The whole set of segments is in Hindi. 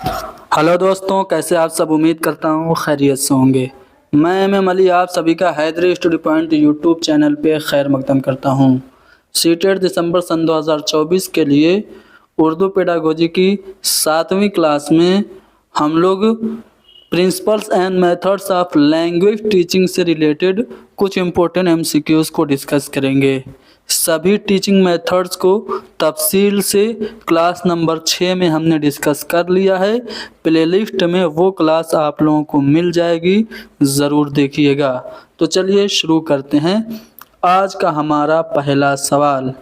हेलो दोस्तों, कैसे आप सब। उम्मीद करता हूँ खैरियत से होंगे। मैं एम अली आप सभी का Haidari study point YouTube channel पे खैर मकदम करता हूँ। सीटेट दिसंबर सन 2024 के लिए उर्दू पेडागोजी की 7वीं क्लास में हम लोग principles and methods of language teaching से रिलेटेड कुछ इम्पोर्टेंट एमसीक्यूज़ को डिस्कस करेंगे। सभी टीचिंग मेथड्स को तफसील से क्लास नंबर 6 में हमने डिस्कस कर लिया है। प्लेलिस्ट में वो क्लास आप लोगों को मिल जाएगी, ज़रूर देखिएगा। तो चलिए शुरू करते हैं। आज का हमारा पहला सवाल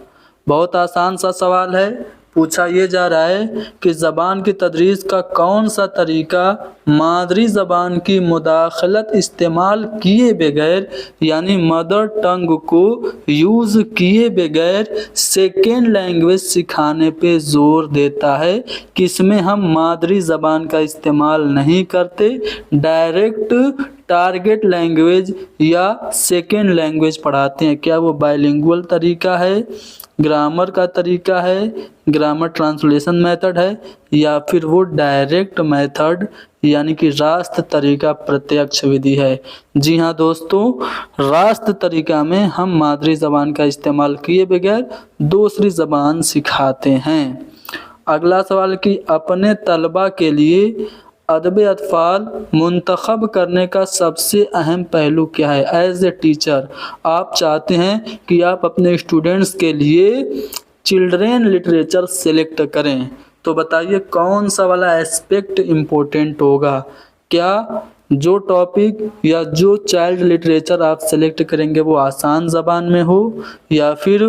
बहुत आसान सा सवाल है। पूछा ये जा रहा है कि ज़बान की तदरीस का कौन सा तरीका मादरी ज़बान की मुदाखलत इस्तेमाल किए बगैर यानी मदर टंग को यूज़ किए बगैर सेकेंड लैंग्वेज सिखाने पे ज़ोर देता है। किसमें हम मादरी ज़बान का इस्तेमाल नहीं करते, डायरेक्ट टारगेट लैंग्वेज या सेकेंड लैंग्वेज पढ़ाते हैं। क्या वो बाइलिंगुअल तरीका है, ग्रामर का तरीका है, ग्रामर ट्रांसलेशन मेथड है, या फिर वो डायरेक्ट मेथड यानी कि रास्त तरीका प्रत्यक्ष विधि है। जी हाँ दोस्तों, रास्त तरीका में हम मादरी ज़बान का इस्तेमाल किए बगैर दूसरी ज़बान सिखाते हैं। अगला सवाल कि अपने तलबा के लिए अदब अतफ़ाल मुंतखब करने का सबसे अहम पहलू क्या है। एज ए टीचर आप चाहते हैं कि आप अपने स्टूडेंट्स के लिए चिल्ड्रेन लिटरेचर सेलेक्ट करें, तो बताइए कौन सा वाला एस्पेक्ट इम्पोर्टेंट होगा। क्या जो टॉपिक या जो चाइल्ड लिटरेचर आप सेलेक्ट करेंगे वो आसान ज़बान में हो, या फिर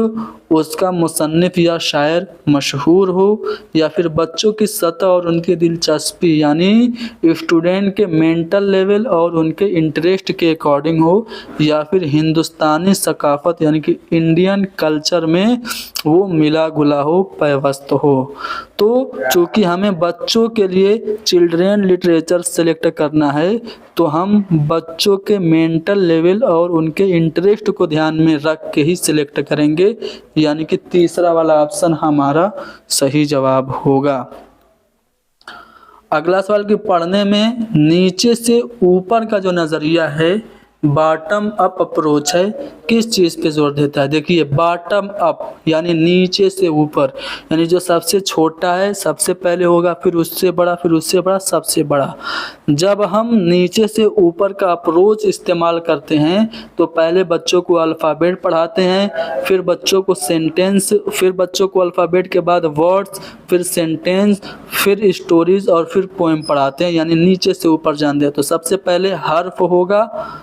उसका मुसन्निफ़ या शायर मशहूर हो, या फिर बच्चों की सतह और उनकी दिलचस्पी यानी स्टूडेंट के मेंटल लेवल और उनके इंटरेस्ट के अकॉर्डिंग हो, या फिर हिंदुस्तानी सकाफ़त यानी कि इंडियन कल्चर में वो मिला गुला हो, पैवस्त हो। तो चूँकि हमें बच्चों के लिए चिल्ड्रेन लिटरेचर सेलेक्ट करना है, तो हम बच्चों के मेंटल लेवल और उनके इंटरेस्ट को ध्यान में रख के ही सिलेक्ट करेंगे, यानी कि तीसरा वाला ऑप्शन हमारा सही जवाब होगा। अगला सवाल कि पढ़ने में नीचे से ऊपर का जो नज़रिया है बॉटम अप अप्रोच है, किस चीज़ पे जोर देता है। देखिए बॉटम अप यानी नीचे से ऊपर, यानी जो सबसे छोटा है सबसे पहले होगा, फिर उससे बड़ा, फिर उससे बड़ा, सबसे बड़ा। जब हम नीचे से ऊपर का अप्रोच इस्तेमाल करते हैं तो पहले बच्चों को अल्फ़ाबेट पढ़ाते हैं, फिर बच्चों को सेंटेंस, फिर बच्चों को अल्फ़ाबेट के बाद वर्ड्स, फिर सेंटेंस, फिर स्टोरीज़ और फिर पोएम पढ़ाते हैं, यानी नीचे से ऊपर जान दे। तो सबसे पहले हर्फ होगा,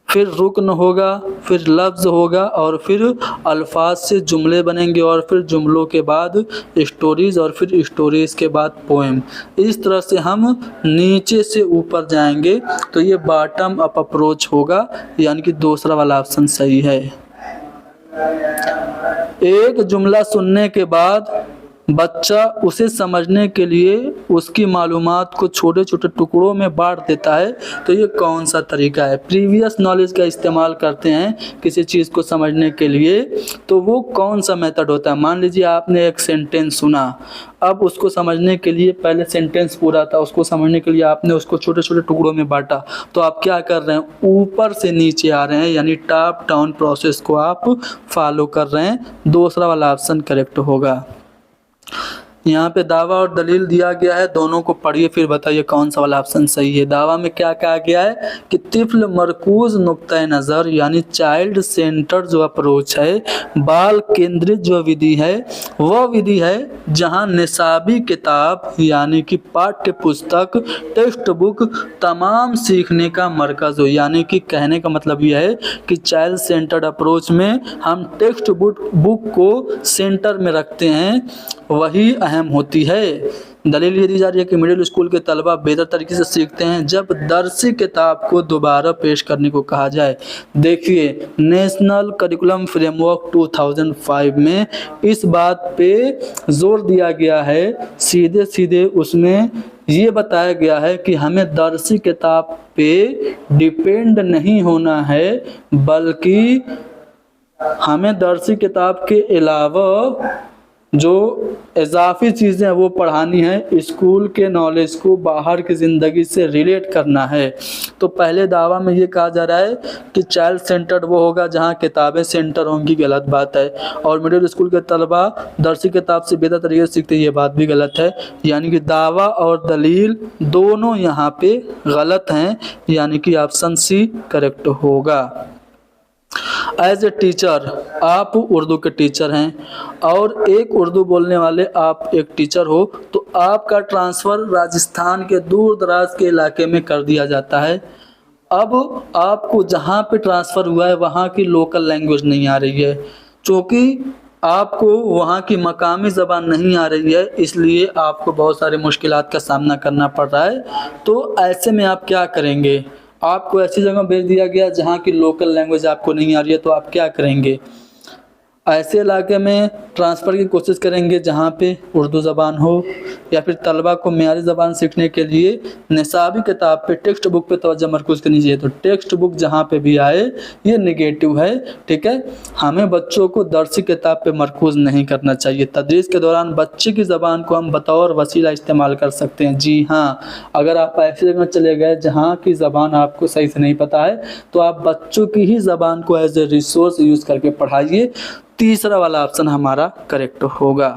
फिर रुकन होगा, फिर लफ्ज़ होगा, और फिर अल्फाज से जुमले बनेंगे, और फिर जुमलों के बाद स्टोरीज़, और फिर स्टोरीज़ के बाद पोएम। इस तरह से हम नीचे से ऊपर जाएंगे, तो ये बॉटम अप अप्रोच होगा, यानी कि दूसरा वाला ऑप्शन सही है। एक जुमला सुनने के बाद बच्चा उसे समझने के लिए उसकी मालूमात को छोटे छोटे टुकड़ों में बांट देता है, तो ये कौन सा तरीका है। प्रीवियस नॉलेज का इस्तेमाल करते हैं किसी चीज़ को समझने के लिए, तो वो कौन सा मेथड होता है। मान लीजिए आपने एक सेंटेंस सुना, अब उसको समझने के लिए पहले सेंटेंस पूरा था, उसको समझने के लिए आपने उसको छोटे छोटे टुकड़ों में बांटा, तो आप क्या कर रहे हैं, ऊपर से नीचे आ रहे हैं, यानी टॉप डाउन प्रोसेस को आप फॉलो कर रहे हैं। दूसरा वाला ऑप्शन करेक्ट होगा। यहाँ पे दावा और दलील दिया गया है, दोनों को पढ़िए फिर बताइए कौन सा वाला ऑप्शन सही है। दावा में क्या कहा गया है कि तिफ्ल मरकूज नुक्ता नज़र यानी चाइल्ड सेंटर जो अप्रोच है, बाल केंद्रित जो विधि है, वह विधि है जहाँ निसाबी किताब यानी कि पाठ्य पुस्तक, टेक्स्ट बुक तमाम सीखने का मरकज़ हो। यानी कि कहने का मतलब यह है कि चाइल्ड सेंटर्ड अप्रोच में हम टेक्स्ट बुक को सेंटर में रखते हैं, वही अहम होती है। दलील ये दी जा रही है कि मिडिल स्कूल के तलबा बेहतर तरीके से सीखते हैं जब दरसी किताब को दोबारा पेश करने को कहा जाए। देखिए नेशनल करिकुलम फ्रेमवर्क 2005 में इस बात पे जोर दिया गया है, सीधे सीधे उसमें ये बताया गया है कि हमें दरसी किताब पे डिपेंड नहीं होना है, बल्कि हमें दरसी किताब के अलावा जो इजाफी चीज़ें हैं वो पढ़ानी है, स्कूल के नॉलेज को बाहर की ज़िंदगी से रिलेट करना है। तो पहले दावा में ये कहा जा रहा है कि चाइल्ड सेंटर्ड वो होगा जहाँ किताबें सेंटर होंगी, गलत बात है। और मिडिल स्कूल के तलबा दरसी किताब से बेहतर तरीके से सीखते हैं, ये बात भी गलत है। यानी कि दावा और दलील दोनों यहाँ पे गलत हैं, यानी कि ऑप्शन सी करेक्ट होगा। एज ए टीचर, आप उर्दू के टीचर हैं और एक उर्दू बोलने वाले आप एक टीचर हो, तो आपका ट्रांसफ़र राजस्थान के दूर दराज के इलाके में कर दिया जाता है। अब आपको जहाँ पे ट्रांसफ़र हुआ है वहाँ की लोकल लैंग्वेज नहीं आ रही है, क्योंकि आपको वहाँ की मकामी ज़बान नहीं आ रही है, इसलिए आपको बहुत सारी मुश्किलात का सामना करना पड़ रहा है। तो ऐसे में आप क्या करेंगे? आपको ऐसी जगह भेज दिया गया जहाँ की लोकल लैंग्वेज आपको नहीं आ रही है, तो आप क्या करेंगे? ऐसे इलाके में ट्रांसफ़र की कोशिश करेंगे जहाँ पे उर्दू ज़बान हो, या फिर तलबा को मेयारी ज़बान सीखने के लिए निसाबी किताब पे, टेक्स्ट बुक पे तवज्जो मरकूज़ करनी चाहिए। तो टेक्स्ट बुक जहाँ पे भी आए ये नेगेटिव है, ठीक है। हमें बच्चों को दरसी किताब पे मरकूज़ नहीं करना चाहिए। तदरीस के दौरान बच्चे की ज़बान को हम बतौर वसीला इस्तेमाल कर सकते हैं। जी हाँ, अगर आप ऐसी जगह चले गए जहाँ की ज़बान आपको सही से नहीं पता है, तो आप बच्चों की ही ज़बान को एज ए रिसोर्स यूज़ करके पढ़ाइए। तीसरा वाला ऑप्शन हमारा करेक्ट होगा।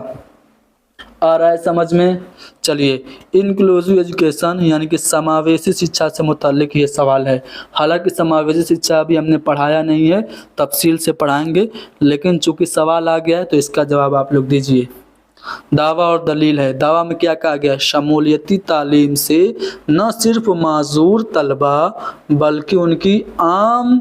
आ रहा है समझ में? चलिए, इंक्लूसिव एजुकेशन यानी कि समावेशी शिक्षा से मुताल्लिक ये सवाल है। हालांकि समावेशी शिक्षा अभी हमने पढ़ाया नहीं है, तफसील से पढ़ाएंगे, लेकिन चूंकि सवाल आ गया है तो इसका जवाब आप लोग दीजिए। दावा और दलील है। दावा में क्या कहा गया? शमूलियती तालीम से न सिर्फ माजूर तलबा बल्कि उनकी आम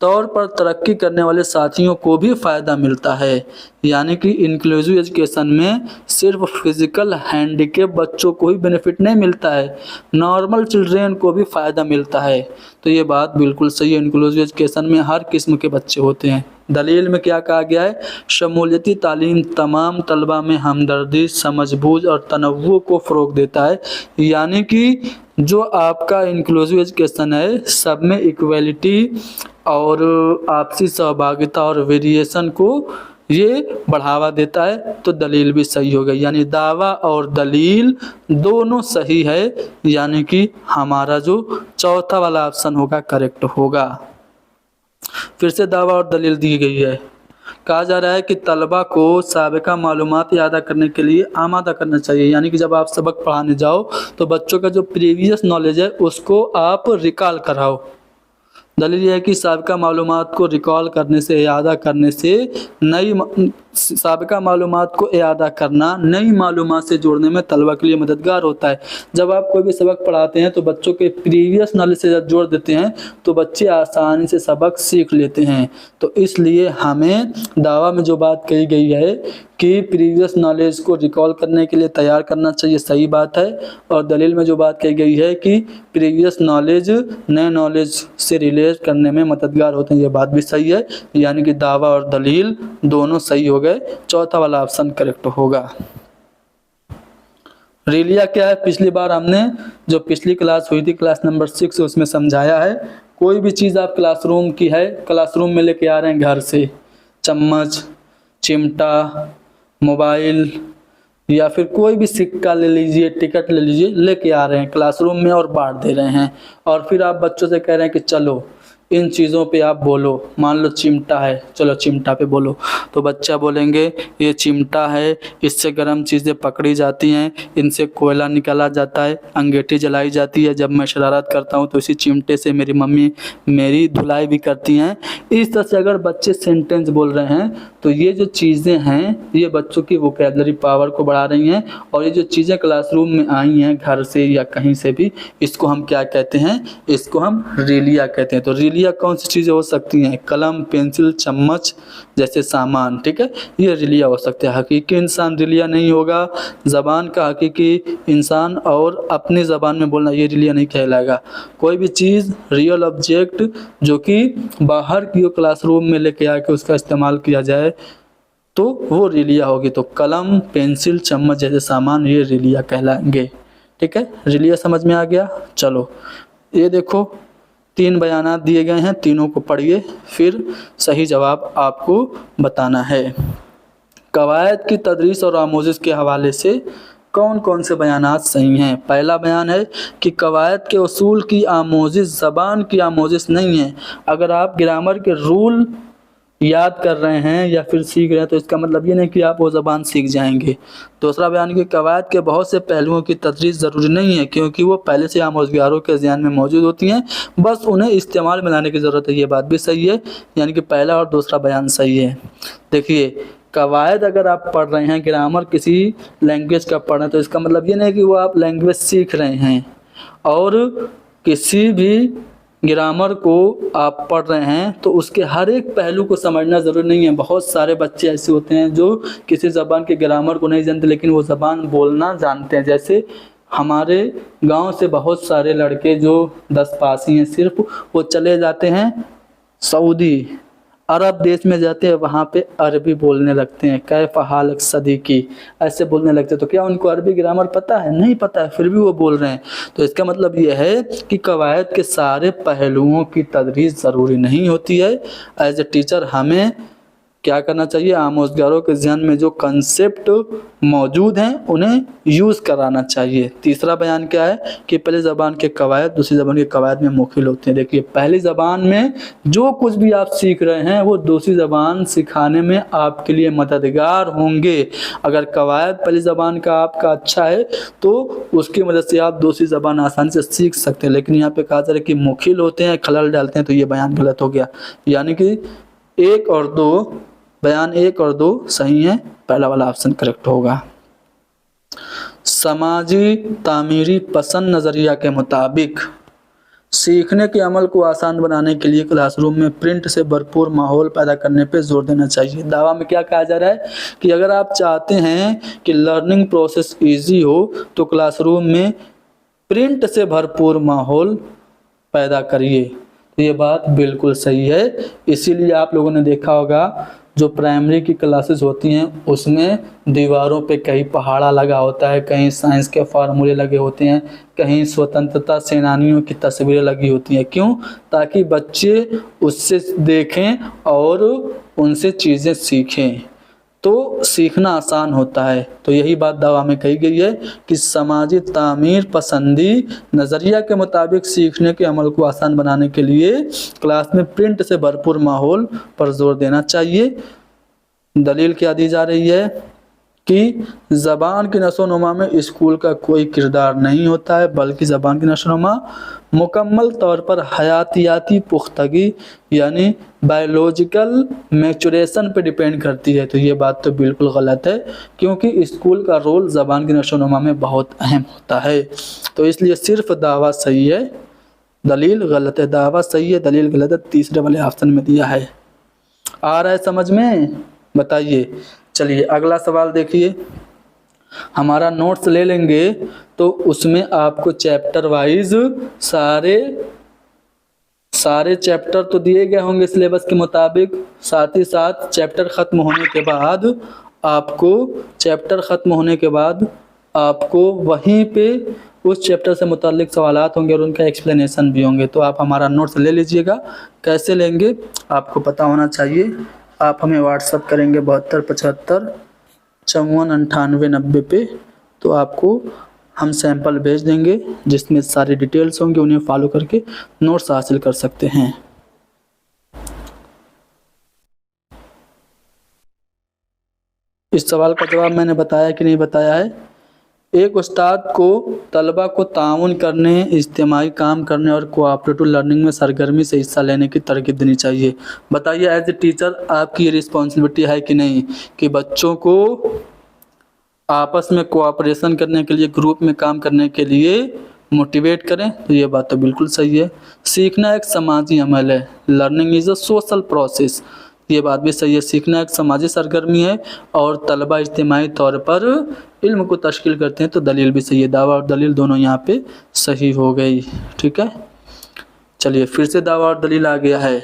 तौर पर तरक्की करने वाले साथियों को भी फ़ायदा मिलता है। यानी कि इंक्लूसिव एजुकेशन में सिर्फ फिज़िकल हैंडीकेप बच्चों को ही बेनिफिट नहीं मिलता है, नॉर्मल चिल्ड्रेन को भी फ़ायदा मिलता है। तो ये बात बिल्कुल सही है, इंक्लूसिव एजुकेशन में हर किस्म के बच्चे होते हैं। दलील में क्या कहा गया है? शमूलियती तालीम तमाम तलबा में हमदर्दी, समझबूझ और तनव्वु को फ़रोग़ देता है। यानी कि जो आपका इंक्लूसिव एजुकेशन है, सब में इक्वलिटी और आपसी सहभागिता और वेरिएशन को ये बढ़ावा देता है। तो दलील भी सही हो गई, यानी दावा और दलील दोनों सही है, यानी कि हमारा जो चौथा वाला ऑप्शन होगा करेक्ट होगा। फिर से दावा और दलील दी गई है। कहा जा रहा है कि तलबा को साबिका मालूमात याद करने के लिए आमादा करना चाहिए। यानी कि जब आप सबक पढ़ाने जाओ तो बच्चों का जो प्रीवियस नॉलेज है उसको आप रिकॉल कराओ। दलील यह है कि साबिका मालूमात को रिकॉल करने से, यादा करने से साबिका मालूमात को यादा करना नई मालूमात से जोड़ने में तलबा के लिए मददगार होता है। जब आप कोई भी सबक पढ़ाते हैं तो बच्चों के प्रीवियस नॉलेज से जब जोड़ देते हैं तो बच्चे आसानी से सबक सीख लेते हैं। तो इसलिए हमें दावा में जो बात कही गई है कि प्रीवियस नॉलेज को रिकॉल करने के लिए तैयार करना चाहिए, सही बात है। और दलील में जो बात कही गई है कि प्रीवियस नॉलेज नए नॉलेज से रिलेट करने में मददगार होते हैं, ये बात भी सही है। यानी कि दावा और दलील दोनों सही हो गए, चौथा वाला ऑप्शन करेक्ट होगा। रिलिया क्या है? पिछली बार हमने जो पिछली क्लास हुई थी, क्लास नंबर 6, उसमें समझाया है। कोई भी चीज़ आप क्लासरूम की है, क्लासरूम में लेके आ रहे हैं घर से, चम्मच, चिमटा, मोबाइल या फिर कोई भी सिक्का ले लीजिए, टिकट ले लीजिए, लेके आ रहे हैं क्लासरूम में और बांट दे रहे हैं। और फिर आप बच्चों से कह रहे हैं कि चलो इन चीज़ों पे आप बोलो। मान लो चिमटा है, चलो चिमटा पे बोलो। तो बच्चा बोलेंगे ये चिमटा है, इससे गर्म चीज़ें पकड़ी जाती हैं, इनसे कोयला निकाला जाता है, अंगीठी जलाई जाती है। जब मैं शरारत करता हूँ तो इसी चिमटे से मेरी मम्मी मेरी धुलाई भी करती हैं। इस तरह से अगर बच्चे सेंटेंस बोल रहे हैं तो ये जो चीज़ें हैं ये बच्चों की वोकैबुलरी पावर को बढ़ा रही हैं। और ये जो चीज़ें क्लासरूम में आई हैं घर से या कहीं से भी, इसको हम क्या कहते हैं? इसको हम रिलिया कहते हैं। तो रिलिया कौन सी चीज़ें हो सकती हैं? कलम, पेंसिल, चम्मच जैसे सामान, ठीक है, ये रिलिया हो सकते हैं। हकीकी इंसान रिलिया नहीं होगा। ज़बान का हकीकी इंसान और अपनी ज़बान में बोलना ये रिलिया नहीं कहलाएगा। कोई भी चीज़, रियल ऑब्जेक्ट जो कि बाहर की क्लासरूम में लेके आके उसका इस्तेमाल किया जाए तो वो रिलिया होगी। तो कलम, पेंसिल, चम्मच जैसे सामान ये रिलिया कहलाएंगे, ठीक है। रिलिया समझ में आ गया? चलो ये देखो 3 बयानात दिए गए हैं, तीनों को पढ़िए, फिर सही जवाब आपको बताना है। कवायद की तदरीस और आमोज़िश के हवाले से कौन कौन से बयानात सही हैं। पहला बयान है कि कवायद के उसूल की आमोज़िश ज़बान की आमोज़िश नहीं है। अगर आप ग्रामर के रूल याद कर रहे हैं या फिर सीख रहे हैं तो इसका मतलब ये नहीं कि आप वो ज़बान सीख जाएंगे। दूसरा बयान कि कवायद के बहुत से पहलुओं की तदरीस ज़रूरी नहीं है, क्योंकि वो पहले से आमोज़गारों के ज़हन में मौजूद होती हैं, बस उन्हें इस्तेमाल में लाने की ज़रूरत है। ये बात भी सही है, यानी कि पहला और दूसरा बयान सही है। देखिए, कवायद अगर आप पढ़ रहे हैं, ग्रामर किसी लैंग्वेज का पढ़ रहे हैं, तो इसका मतलब ये नहीं कि वो आप लैंग्वेज सीख रहे हैं। और किसी भी ग्रामर को आप पढ़ रहे हैं तो उसके हर एक पहलू को समझना ज़रूरी नहीं है। बहुत सारे बच्चे ऐसे होते हैं जो किसी ज़बान के ग्रामर को नहीं जानते, लेकिन वो ज़बान बोलना जानते हैं। जैसे हमारे गांव से बहुत सारे लड़के जो 10 पास ही हैं सिर्फ, वो चले जाते हैं सऊदी अरब देश में, जाते हैं वहाँ पे अरबी बोलने लगते हैं। कैफ हालक सदीकी ऐसे बोलने लगते हैं। तो क्या उनको अरबी ग्रामर पता है? नहीं पता है, फिर भी वो बोल रहे हैं। तो इसका मतलब ये है कि कवायद के सारे पहलुओं की तदरीस ज़रूरी नहीं होती है। एज ए टीचर हमें क्या करना चाहिए? आमोज़गारों के ज़हन में जो कंसेप्ट मौजूद हैं उन्हें यूज़ कराना चाहिए। तीसरा बयान क्या है कि पहली ज़बान के कवायद दूसरी ज़बान के कवायद में मुख्तलिफ होते हैं। देखिए, पहली ज़बान में जो कुछ भी आप सीख रहे हैं वो दूसरी ज़बान सिखाने में आपके लिए मददगार होंगे। अगर कवायद पहली ज़बान का आपका अच्छा है तो उसकी मदद से आप दूसरी ज़बान आसानी से सीख सकते हैं। लेकिन यहाँ पे कहा जा रहा है कि मुख्तलिफ होते हैं, खलल डालते हैं, तो ये बयान गलत हो गया। यानी कि बयान 1 और 2 सही हैं, पहला वाला ऑप्शन करेक्ट होगा। समाजी तामीरी पसंद नज़रिया के मुताबिक सीखने के अमल को आसान बनाने के लिए क्लासरूम में प्रिंट से भरपूर माहौल पैदा करने पर जोर देना चाहिए। दावा में क्या कहा जा रहा है कि अगर आप चाहते हैं कि लर्निंग प्रोसेस इजी हो तो क्लासरूम में प्रिंट से भरपूर माहौल पैदा करिए। तो ये बात बिल्कुल सही है। इसीलिए आप लोगों ने देखा होगा जो प्राइमरी की क्लासेस होती हैं उसमें दीवारों पे कहीं पहाड़ा लगा होता है, कहीं साइंस के फार्मूले लगे होते हैं, कहीं स्वतंत्रता सेनानियों की तस्वीरें लगी होती हैं। क्यों? ताकि बच्चे उससे देखें और उनसे चीज़ें सीखें, तो सीखना आसान होता है। तो यही बात दावा में कही गई है कि समाजी तामीर पसंदी नज़रिया के मुताबिक सीखने के अमल को आसान बनाने के लिए क्लास में प्रिंट से भरपूर माहौल पर जोर देना चाहिए। दलील क्या दी जा रही है कि ज़बान की नशोनुमा में स्कूल का कोई किरदार नहीं होता है, बल्कि ज़बान की नशोनुमा मुकम्मल तौर पर हयातियाती पुख्तगी यानी बायोलॉजिकल मैचुरेशन पे डिपेंड करती है। तो ये बात तो बिल्कुल गलत है, क्योंकि स्कूल का रोल ज़बान की नशोनुमा में बहुत अहम होता है। तो इसलिए सिर्फ दावा सही है, दलील गलत है। दावा सही है, दलील गलत है, तीसरे वाले ऑप्शन में दिया है। आ रहा है समझ में? बताइए। चलिए अगला सवाल देखिए। हमारा नोट्स ले लेंगे तो उसमें आपको चैप्टर वाइज सारे चैप्टर तो दिए गए होंगे सिलेबस के मुताबिक। साथ ही साथ चैप्टर ख़त्म होने के बाद आपको वहीं पे उस चैप्टर से मुताल्लिक सवालात होंगे और उनका एक्सप्लेनेशन भी होंगे। तो आप हमारा नोट्स ले लीजिएगा। कैसे लेंगे आपको पता होना चाहिए। आप हमें व्हाट्सअप करेंगे 72 75 54 98 90 पे, तो आपको हम सैंपल भेज देंगे जिसमें सारी डिटेल्स होंगे। उन्हें फॉलो करके नोट्स हासिल कर सकते हैं। इस सवाल का जवाब मैंने बताया कि नहीं बताया है। एक उस्ताद को तलबा को ताउन करने, इज्तिमाई काम करने और कोऑपरेटिव लर्निंग में सरगर्मी से हिस्सा लेने की तरकीब देनी चाहिए। बताइए एज ए टीचर आपकी ये रिस्पॉन्सिबिलिटी है कि नहीं कि बच्चों को आपस में कोऑपरेशन करने के लिए, ग्रुप में काम करने के लिए मोटिवेट करें। तो ये बात तो बिल्कुल सही है। सीखना एक समाजी अमल है, learning is a social process. ये बात भी सही है। सीखना एक समाजी सरगर्मी है और तलबा इज्तिमाई तौर पर इल्म को तश्कील करते हैं। तो दलील भी सही है। दावा और दलील दोनों यहाँ पे सही हो गई। ठीक है, चलिए फिर से दावा और दलील आ गया है।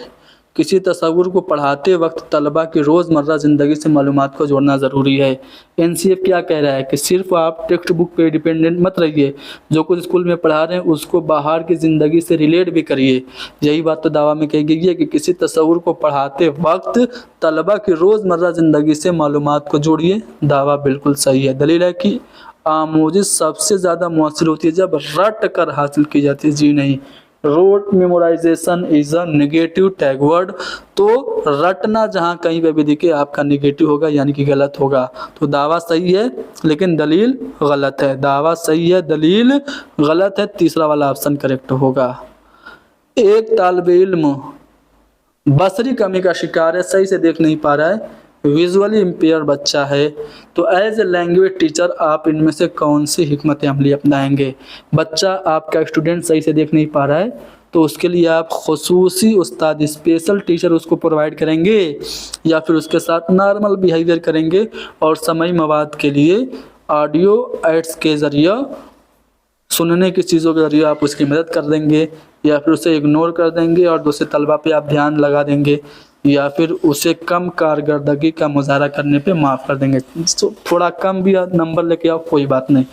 किसी तस्वुर को पढ़ाते वक्त तलबा की रोज़मर्रा ज़िंदगी से मालूमात को जोड़ना ज़रूरी है। एनसीएफ क्या कह रहा है कि सिर्फ आप टेक्स्ट बुक पे डिपेंडेंट मत रहिए, जो कुछ स्कूल में पढ़ा रहे हैं उसको बाहर की ज़िंदगी से रिलेट भी करिए। यही बात तो दावा में कही गई है कि किसी तस्वुर को पढ़ाते वक्त तलबा की रोज़मर्रा ज़िंदगी से मालूमात को जोड़िए। दावा बिल्कुल सही है। दलील है कि आमोज़ी सबसे ज़्यादा मौसर होती है जब रट कर हासिल की जाती है। जी नहीं, rote memorisation is a negative tag word. तो रटना जहाँ कहीं पे भी दिखे आपका नेगेटिव होगा, यानी कि गलत होगा। तो दावा सही है लेकिन दलील गलत है। दावा सही है, दलील गलत है। तीसरा वाला ऑप्शन करेक्ट होगा। एक तालिब इल्म बसरी कमी का शिकार है, सही से देख नहीं पा रहा है, विजुअली इम्पेयर बच्चा है, तो एज ए लैंग्वेज टीचर आप इनमें से कौन सी हिकमत अमली अपनाएंगे? बच्चा आपका स्टूडेंट सही से देख नहीं पा रहा है तो उसके लिए आप खुसूसी उस्ताद, स्पेशल टीचर उसको प्रोवाइड करेंगे या फिर उसके साथ नॉर्मल बिहेवियर करेंगे और समय मवाद के लिए ऑडियो एड्स के ज़रिए, सुनने की चीज़ों के ज़रिए आप उसकी मदद कर देंगे या फिर उसे इग्नोर कर देंगे और दूसरे तलबा पे आप ध्यान लगा देंगे या फिर उसे कम कारकर्दगी का मुजाहरा करने पे माफ़ कर देंगे। तो थोड़ा कम भी नंबर लेके आओ, कोई बात नहीं।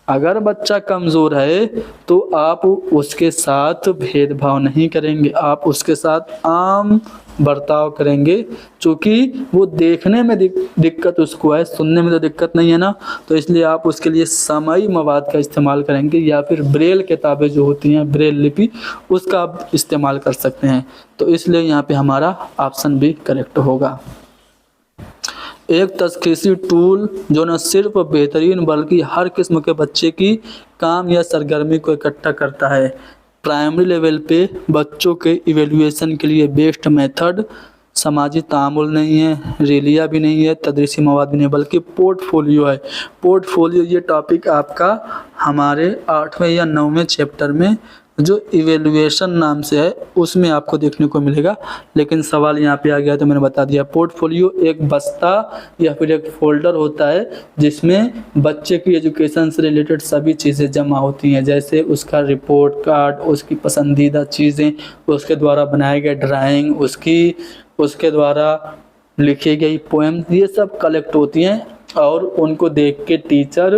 अगर बच्चा कमज़ोर है तो आप उसके साथ भेदभाव नहीं करेंगे, आप उसके साथ आम बर्ताव करेंगे। चूँकि वो देखने में दिक्कत उसको है, सुनने में तो दिक्कत नहीं है ना, तो इसलिए आप उसके लिए समाई मवाद का इस्तेमाल करेंगे या फिर ब्रेल किताबें जो होती हैं, ब्रेल लिपि, उसका आप इस्तेमाल कर सकते हैं। तो इसलिए यहाँ पे हमारा ऑप्शन भी करेक्ट होगा। एक तशख़ीसी टूल जो न सिर्फ बेहतरीन बल्कि हर किस्म के बच्चे की काम या सरगर्मी को इकट्ठा करता है। प्राइमरी लेवल पे बच्चों के इवेल्युएशन के लिए बेस्ट मेथड समाजी तामुल नहीं है, रेलिया भी नहीं है, तदरीसी मवाद भी नहीं, बल्कि पोर्टफोलियो है। पोर्टफोलियो ये टॉपिक आपका हमारे 8वें या 9वें चैप्टर में जो इवेल्युएशन नाम से है उसमें आपको देखने को मिलेगा। लेकिन सवाल यहाँ पे आ गया तो मैंने बता दिया। पोर्टफोलियो एक बस्ता या फिर एक फोल्डर होता है जिसमें बच्चे की एजुकेशन से रिलेटेड सभी चीज़ें जमा होती हैं, जैसे उसका रिपोर्ट कार्ड, उसकी पसंदीदा चीज़ें, उसके द्वारा बनाए गए ड्राइंग, उसके द्वारा लिखी गई पोएम, ये सब कलेक्ट होती हैं और उनको देख के टीचर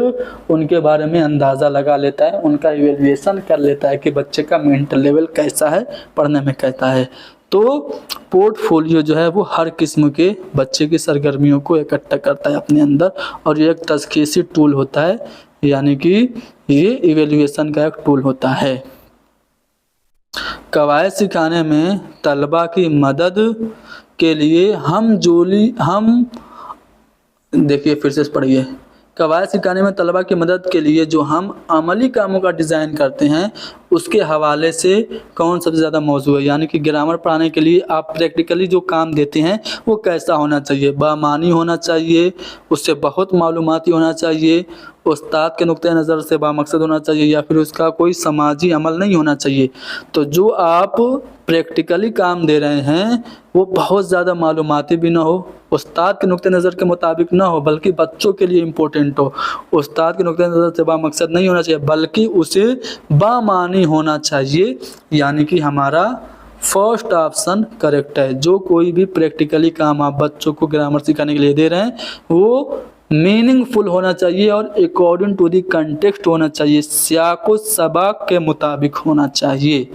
उनके बारे में अंदाज़ा लगा लेता है, उनका इवेल्युएशन कर लेता है कि बच्चे का मेंटल लेवल कैसा है, पढ़ने में कैसा है। तो पोर्टफोलियो जो है वो हर किस्म के बच्चे की सरगर्मियों को इकट्ठा करता है अपने अंदर और ये एक तशख़ीसी टूल होता है, यानी कि ये इवेल्युएशन का एक टूल होता है। कवायद सिखाने में तलबा की मदद के लिए देखिए फिर से पढ़िए। कवायद सिखाने में तलबा की मदद के लिए जो हम अमली कामों का डिज़ाइन करते हैं उसके हवाले से कौन सबसे ज़्यादा मौजू है, यानी कि ग्रामर पढ़ाने के लिए आप प्रैक्टिकली जो काम देते हैं वो कैसा होना चाहिए? बामानी होना चाहिए, उससे बहुत मालूमाती होना चाहिए, उस्ताद के नुक्ते नज़र से बामकसद होना चाहिए या फिर उसका कोई समाजी अमल नहीं होना चाहिए। तो जो आप प्रैक्टिकली काम दे रहे हैं वो बहुत ज़्यादा मालूमाती भी ना हो, उस्ताद के नुक्ते नज़र के मुताबिक ना हो, बल्कि बच्चों के लिए इम्पोर्टेंट हो। उस्ताद के नुक्ते नज़र से बामकसद नहीं होना चाहिए बल्कि उसे बामानी होना चाहिए, यानी कि हमारा फर्स्ट ऑप्शन करेक्ट है। जो कोई भी प्रैक्टिकली काम आप बच्चों को ग्रामर सिखाने के लिए दे रहे हैं वो मीनिंगफुल होना चाहिए और अकॉर्डिंग टू दी कंटेक्स्ट होना चाहिए, सियाको सबाक के मुताबिक होना चाहिए।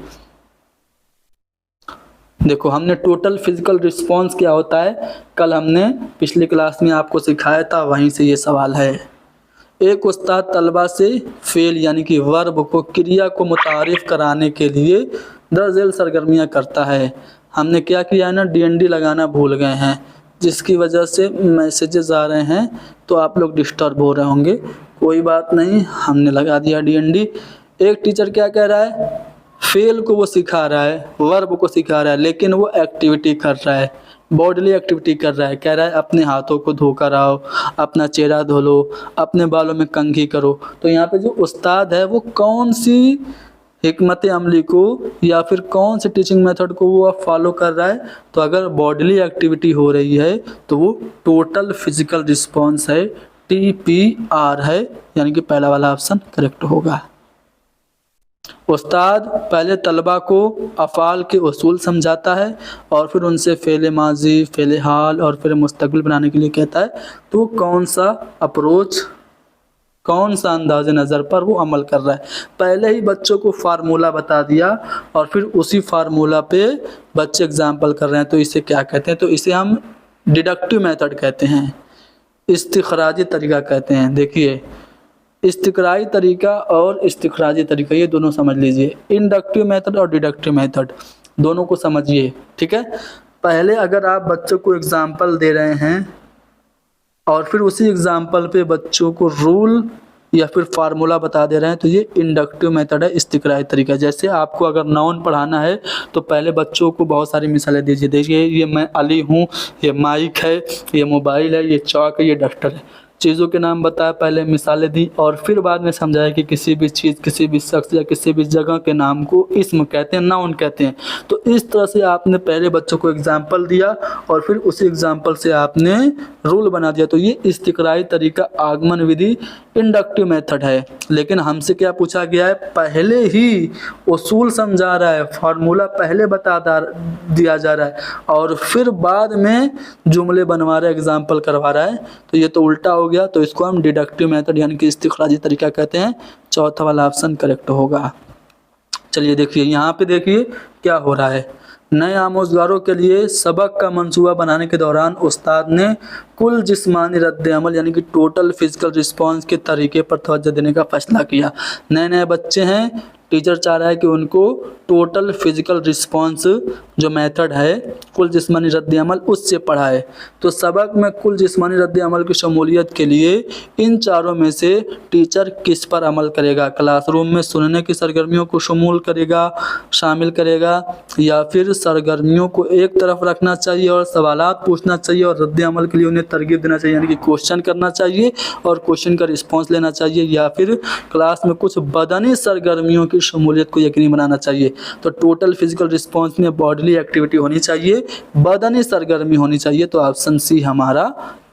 देखो हमने टोटल फिजिकल रिस्पॉन्स क्या होता है कल हमने पिछली क्लास में आपको सिखाया था, वहीं से ये सवाल है। एक उस्ताद तलबा से फेल यानी कि वर्ब को, क्रिया को मुतारिफ कराने के लिए दर्जल सरगर्मियाँ करता है। हमने क्या किया है ना, DND लगाना भूल गए हैं जिसकी वजह से मैसेजेस आ रहे हैं तो आप लोग डिस्टर्ब हो रहे होंगे। कोई बात नहीं, हमने लगा दिया DND। एक टीचर क्या कह रहा है, फेल को वो सिखा रहा है, वर्ब को सिखा रहा है, लेकिन वो एक्टिविटी कर रहा है, बॉडीली एक्टिविटी कर रहा है। कह रहा है अपने हाथों को धोकर आओ, अपना चेहरा धो लो, अपने बालों में कंघी करो। तो यहाँ पे जो उस्ताद है वो कौन सी हिकमत अमली को या फिर कौन से टीचिंग मेथड को वो फॉलो कर रहा है? तो अगर बॉडीली एक्टिविटी हो रही है तो वो टोटल फिजिकल रिस्पॉन्स है, TPR है, यानी कि पहला वाला ऑप्शन करेक्ट होगा। उस्ताद पहले तलबा को अफ़ाल के उसूल समझाता है और फिर उनसे फ़ेल माजी, फ़ेल हाल और फिर मुस्तक़बिल बनाने के लिए कहता है। तो कौन सा अप्रोच, कौन सा अंदाज़ नज़र पर वो अमल कर रहा है। पहले ही बच्चों को फार्मूला बता दिया और फिर उसी फार्मूला पे बच्चे एग्जाम्पल कर रहे हैं, तो इसे क्या कहते हैं? तो इसे हम डिडक्टिव मेथड कहते हैं, इस्तिखराजी तरीका कहते हैं। देखिए, इस्तिक़राई तरीका और इस्तिखराजी तरीका, ये दोनों समझ लीजिए। इंडक्टिव मेथड और डिडक्टिव मेथड दोनों को समझिए, ठीक है। पहले अगर आप बच्चों को एग्जाम्पल दे रहे हैं और फिर उसी एग्जाम्पल पे बच्चों को रूल या फिर फार्मूला बता दे रहे हैं, तो ये इंडक्टिव मेथड है, इस्तिक़राई तरीका। जैसे आपको अगर नाउन पढ़ाना है तो पहले बच्चों को बहुत सारी मिसालें दीजिए। देखिए, ये मैं अली हूँ, ये माइक है, ये मोबाइल है, ये चौक है, ये डस्टर है। चीज़ों के नाम बताया, पहले मिसालें दी और फिर बाद में समझाया कि किसी भी चीज़, किसी भी शख्स या किसी भी जगह के नाम को इस्म कहते हैं, नाउन कहते हैं। तो इस तरह से आपने पहले बच्चों को एग्जाम्पल दिया और फिर उसी एग्जाम्पल से आपने रूल बना दिया। तो ये इस्तिक़राई तरीका, आगमन विधि, इंडक्टिव मेथड है। लेकिन हमसे क्या पूछा गया है? पहले ही उसूल समझा रहा है, फार्मूला पहले बता दिया जा रहा है और फिर बाद में जुमले बनवा रहा है, एग्जाम्पल करवा रहा है। तो ये तो उल्टा हो गया। तो इसको हम डिडक्टिव मेथड यानी कि इस्तिखराजी तरीका कहते हैं। चौथा वाला ऑप्शन करेक्ट होगा। चलिए देखिए, यहाँ पे देखिए क्या हो रहा है। नए आमोज़गारों के लिए सबक का मंसूबा बनाने के दौरान उस्ताद ने कुल जिस्मानी रद्द-ए-अमल यानी कि टोटल फिज़िकल रिस्पॉन्स के तरीके पर तवज्जो देने का फैसला किया। नए नए बच्चे हैं, टीचर चाह रहा है कि उनको टोटल फिज़िकल रिस्पॉन्स जो मेथड है, कुल जिस्मानी रद्द-ए-अमल, उससे पढ़ाए। तो सबक में कुल जिस्मानी रद्द-ए-अमल की शमूलियत के लिए इन चारों में से टीचर किस पर अमल करेगा? क्लासरूम में सुनने की सरगर्मियों को शामिल करेगा या फिर सरगर्मियों को एक तरफ रखना चाहिए और सवालात पूछना चाहिए और रद्द-ए-अमल के लिए उन्हें तरगीब देना चाहिए, यानी कि क्वेश्चन करना चाहिए और क्वेश्चन का रिस्पॉन्स लेना चाहिए, या फिर क्लास में कुछ बदनी सरगर्मियों की शमूलियत को यकीनी बनाना चाहिए। तो टोटल फिजिकल रिस्पॉन्स में बॉडीली एक्टिविटी होनी चाहिए, बदनी सरगर्मी होनी चाहिए। तो ऑप्शन सी हमारा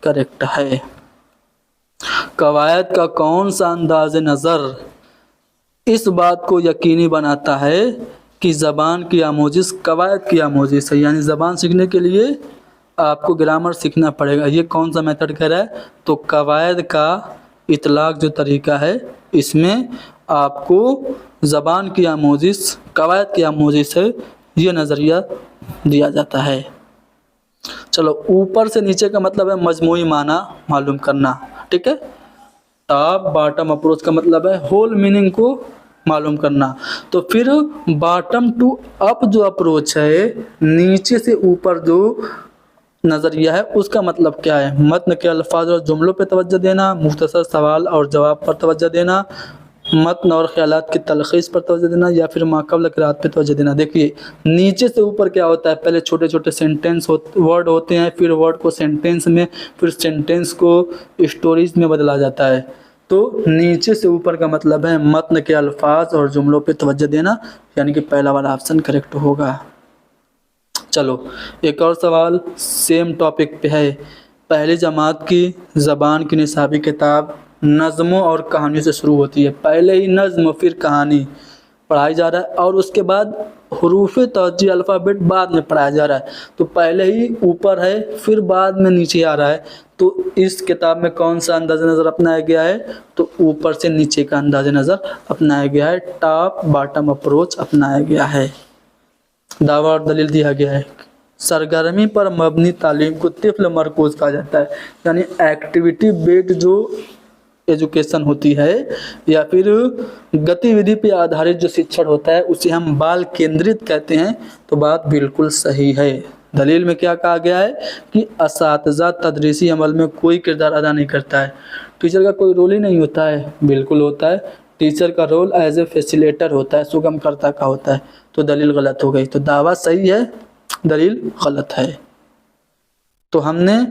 करेक्ट है। कवायद का कौन सा अंदाज़ नज़र इस बात को यकीनी बनाता है कि ज़बान की आमोजिश कवायद की आमोजिश है, यानी ज़बान सीखने के लिए आपको ग्रामर सीखना पड़ेगा। ये कौन सा मेथड कह रहा है? तो कवायद का इतलाक़ जो तरीका है, इसमें आपको ज़बान की आमोजिश, कवायद की आमोजिश है, ये नज़रिया दिया जाता है। चलो, ऊपर से नीचे का मतलब है मजमूई माना मालूम करना, ठीक है। टॉप बॉटम अप्रोच का मतलब है होल मीनिंग को मालूम करना। तो फिर बॉटम टू अप जो अप्रोच है, नीचे से ऊपर जो नज़रिया है, उसका मतलब क्या है? मतन के अल्फाज और जुमलों पे तवज्जो देना, मुख्तसर सवाल और जवाब पर तवज्जो देना, मतन और ख्यालात की तलखीस पर तवज्जो देना, या फिर माक़बल क़िराअत पे तवज्जो देना। देखिए, नीचे से ऊपर क्या होता है? पहले छोटे छोटे वर्ड होते हैं, फिर वर्ड को सेंटेंस में, फिर सेंटेंस को स्टोरीज में बदला जाता है। तो नीचे से ऊपर का मतलब है मतन के अल्फाज और जुमलों पे तवज्जो देना, यानी कि पहला वाला ऑप्शन करेक्ट होगा। चलो, एक और सवाल सेम टॉपिक पे है। पहली जमात की ज़बान की निसाबी किताब नज़्मों और कहानियों से शुरू होती है। पहले ही नज़्म फिर कहानी पढ़ाई जा रहा है और उसके बाद हुरूफ़ तवज्जी अल्फ़ाबेट बाद में पढ़ाया जा रहा है। तो पहले ही ऊपर है, फिर बाद में नीचे आ रहा है। तो इस किताब में कौन सा अंदाज़ नज़र अपनाया गया है? तो ऊपर से नीचे का अंदाज़ नज़र अपनाया गया है, टॉप बॉटम अप्रोच अपनाया गया है। दावा और दलील दिया गया है। सरगर्मी पर मबनी तालीम को तिफ़्ल मरकूज़ कहा जाता है, यानी एक्टिविटी बेस्ड जो एजुकेशन होती है या फिर गतिविधि पे आधारित जो शिक्षण होता है, उसे हम बाल केंद्रित कहते हैं। तो बात बिल्कुल सही है। दलील में क्या कहा गया है कि असातिज़ा तदरीसी अमल में कोई किरदार अदा नहीं करता है। टीचर का कोई रोल ही नहीं होता है? बिल्कुल होता है। टीचर का रोल एज ए फैसिलिटेटर होता है, सुगमकर्ता का होता है। तो दलील गलत हो गई। तो दावा सही है, दलील गलत है। तो हमने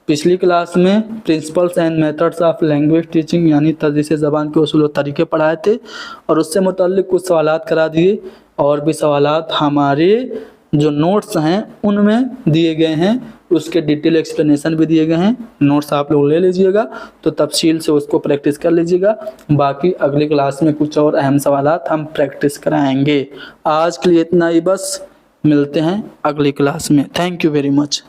पिछली क्लास में principles and methods of language teaching यानी तदरीस ज़बान के उसूल और तरीके पढ़ाए थे और उससे मुतल्लिक़ कुछ सवालात करा दिए। और भी सवालात हमारे जो नोट्स हैं उनमें दिए गए हैं, उसके डिटेल एक्सप्लेनेशन भी दिए गए हैं। नोट्स आप लोग ले लीजिएगा तो तफसील से उसको प्रैक्टिस कर लीजिएगा। बाकी अगली क्लास में कुछ और अहम सवालात हम प्रैक्टिस कराएंगे। आज के लिए इतना ही बस, मिलते हैं अगली क्लास में। Thank you very much.